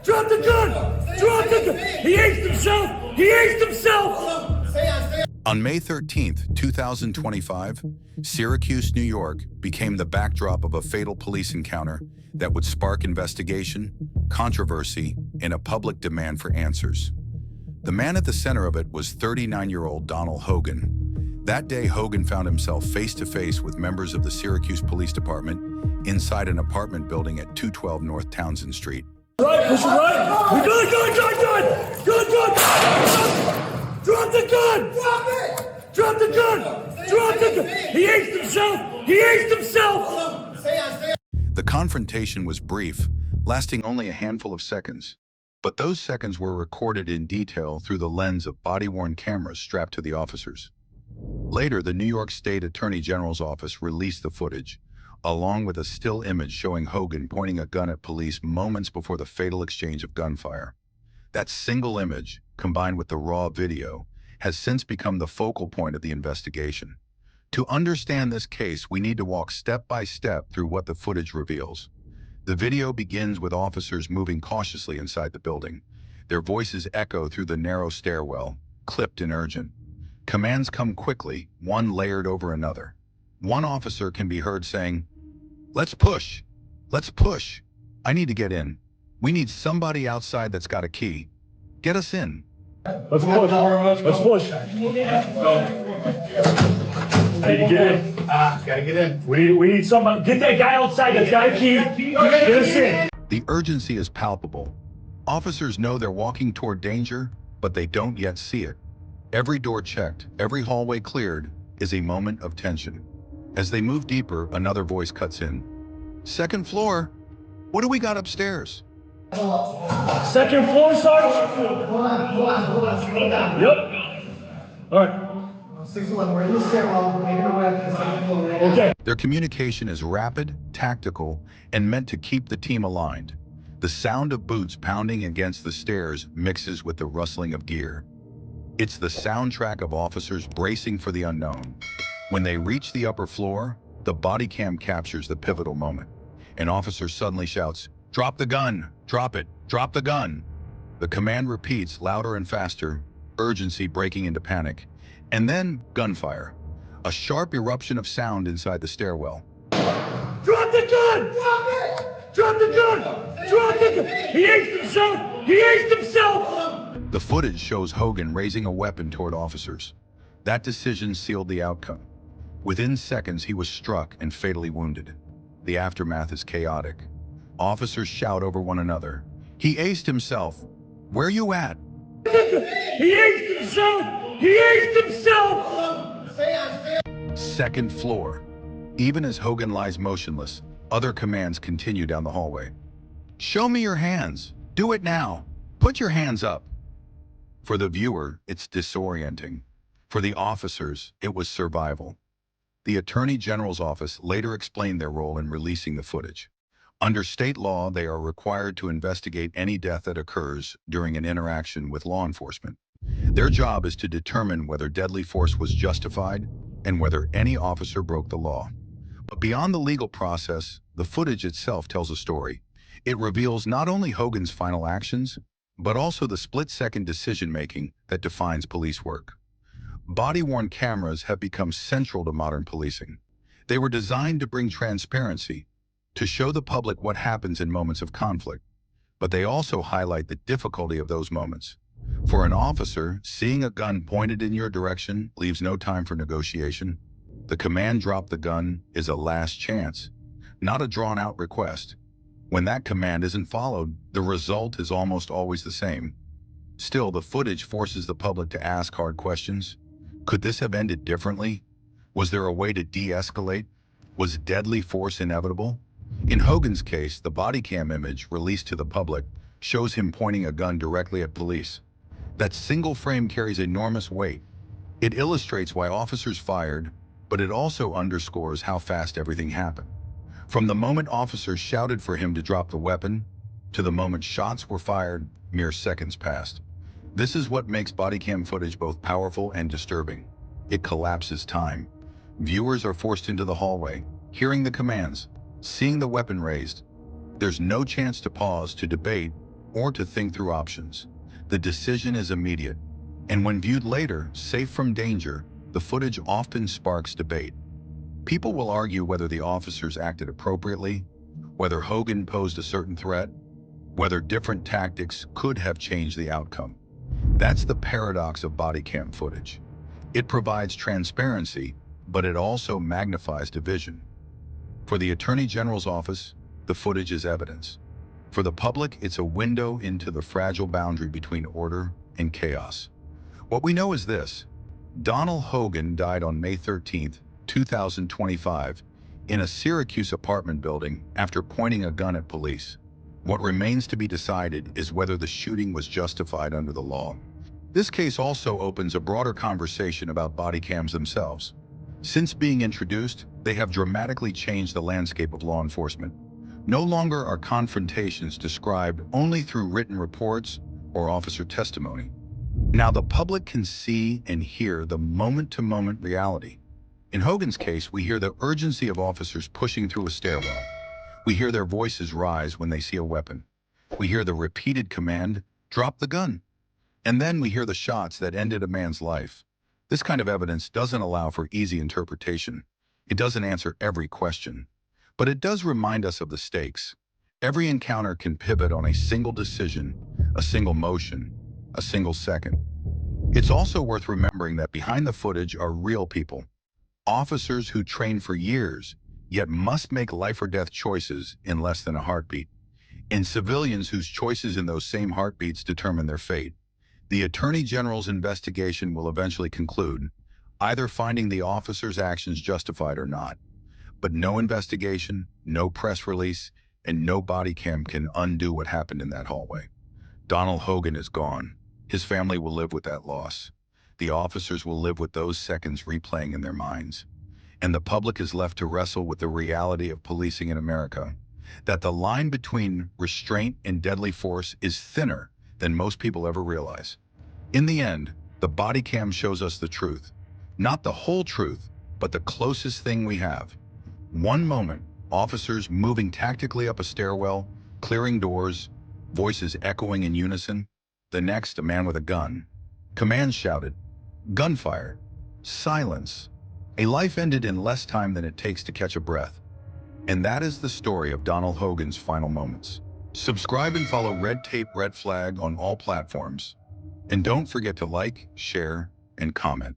Drop the gun! Drop the gun! He aced himself! He aced himself! On May 13th, 2025, Syracuse, New York became the backdrop of a fatal police encounter that would spark investigation, controversy, and a public demand for answers. The man at the center of it was 39-year-old Donnell Hogan. That day, Hogan found himself face-to-face with members of the Syracuse Police Department inside an apartment building at 212 North Townsend Street. Right, push it right! We got a gun! Drop the gun! Drop it! Drop the gun! Drop the gun! He aced himself! He aced himself! The confrontation was brief, lasting only a handful of seconds. But those seconds were recorded in detail through the lens of body-worn cameras strapped to the officers. Later, the New York State Attorney General's office released the footage, along with a still image showing Hogan pointing a gun at police moments before the fatal exchange of gunfire. That single image, combined with the raw video, has since become the focal point of the investigation. To understand this case, we need to walk step by step through what the footage reveals. The video begins with officers moving cautiously inside the building. Their voices echo through the narrow stairwell, clipped and urgent. Commands come quickly, one layered over another. One officer can be heard saying, "Let's push! Let's push! I need to get in. We need somebody outside that's got a key. Get us in." Let's push. Let's push. Need to get in. Gotta get in. We need somebody. Get that guy outside that's got a key. Get us in. The urgency is palpable. Officers know they're walking toward danger, but they don't yet see it. Every door checked, every hallway cleared, is a moment of tension. As they move deeper, another voice cuts in. "Second floor? What do we got upstairs?" Second floor, Sergeant? Yep. All right. 61, we're in the stairwell, making our way up to the second floor. Okay. Their communication is rapid, tactical, and meant to keep the team aligned. The sound of boots pounding against the stairs mixes with the rustling of gear. It's the soundtrack of officers bracing for the unknown. When they reach the upper floor, the body cam captures the pivotal moment. An officer suddenly shouts, "Drop the gun! Drop it! Drop the gun!" The command repeats louder and faster, urgency breaking into panic. And then gunfire, a sharp eruption of sound inside the stairwell. Drop the gun! Drop it! Drop the gun! Drop the gun! He aced himself! He aced himself! The footage shows Hogan raising a weapon toward officers. That decision sealed the outcome. Within seconds, he was struck and fatally wounded. The aftermath is chaotic. Officers shout over one another. "He aced himself! Where you at?" He aced himself! He aced himself! Second floor. Even as Hogan lies motionless, other commands continue down the hallway. "Show me your hands. Do it now. Put your hands up." For the viewer, it's disorienting. For the officers, it was survival. The Attorney General's office later explained their role in releasing the footage. Under state law, they are required to investigate any death that occurs during an interaction with law enforcement. Their job is to determine whether deadly force was justified and whether any officer broke the law. But beyond the legal process, the footage itself tells a story. It reveals not only Hogan's final actions, but also the split-second decision-making that defines police work. Body-worn cameras have become central to modern policing. They were designed to bring transparency, to show the public what happens in moments of conflict, but they also highlight the difficulty of those moments. For an officer, seeing a gun pointed in your direction leaves no time for negotiation. The command "drop the gun" is a last chance, not a drawn-out request. When that command isn't followed, the result is almost always the same. Still, the footage forces the public to ask hard questions. Could this have ended differently? Was there a way to de-escalate? Was deadly force inevitable? In Hogan's case, the body cam image released to the public shows him pointing a gun directly at police. That single frame carries enormous weight. It illustrates why officers fired, but it also underscores how fast everything happened. From the moment officers shouted for him to drop the weapon, to the moment shots were fired, mere seconds passed. This is what makes body cam footage both powerful and disturbing. It collapses time. Viewers are forced into the hallway, hearing the commands, seeing the weapon raised. There's no chance to pause, to debate, or to think through options. The decision is immediate, and when viewed later, safe from danger, the footage often sparks debate. People will argue whether the officers acted appropriately, whether Hogan posed a certain threat, whether different tactics could have changed the outcome. That's the paradox of body cam footage. It provides transparency, but it also magnifies division. For the Attorney General's office, the footage is evidence. For the public, it's a window into the fragile boundary between order and chaos. What we know is this: Donnell Hogan died on May 13, 2025, in a Syracuse apartment building after pointing a gun at police. What remains to be decided is whether the shooting was justified under the law. This case also opens a broader conversation about body cams themselves. Since being introduced, they have dramatically changed the landscape of law enforcement. No longer are confrontations described only through written reports or officer testimony. Now the public can see and hear the moment-to-moment reality. In Hogan's case, we hear the urgency of officers pushing through a stairwell. We hear their voices rise when they see a weapon. We hear the repeated command, "Drop the gun." And then we hear the shots that ended a man's life. This kind of evidence doesn't allow for easy interpretation. It doesn't answer every question. But it does remind us of the stakes. Every encounter can pivot on a single decision, a single motion, a single second. It's also worth remembering that behind the footage are real people. Officers who train for years, yet must make life or death choices in less than a heartbeat. And civilians whose choices in those same heartbeats determine their fate. The Attorney General's investigation will eventually conclude, either finding the officer's actions justified or not. But no investigation, no press release, and no body cam can undo what happened in that hallway. Donnell Hogan is gone. His family will live with that loss. The officers will live with those seconds replaying in their minds. And the public is left to wrestle with the reality of policing in America, that the line between restraint and deadly force is thinner than most people ever realize. In the end, the body cam shows us the truth. Not the whole truth, but the closest thing we have. One moment, officers moving tactically up a stairwell, clearing doors, voices echoing in unison. The next, a man with a gun. Commands shouted, gunfire, silence. A life ended in less time than it takes to catch a breath. And that is the story of Donnell Hogan's final moments. Subscribe and follow Red Tape Red Flag on all platforms. And don't forget to like, share, and comment.